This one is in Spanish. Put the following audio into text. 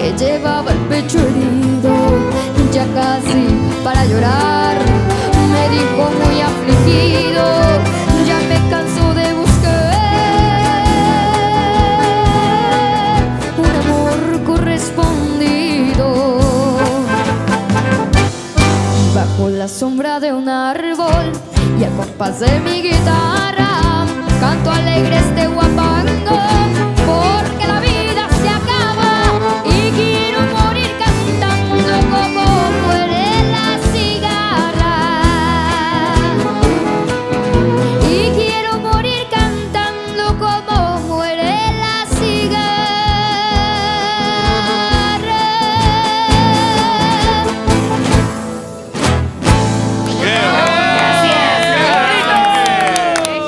que llevaba el pecho herido, ya casi para llorar, me dijo muy afligido: ya me canso de buscar un amor correspondido. Bajo la sombra de un árbol y al compás de mi guitarra, canto alegre este guapa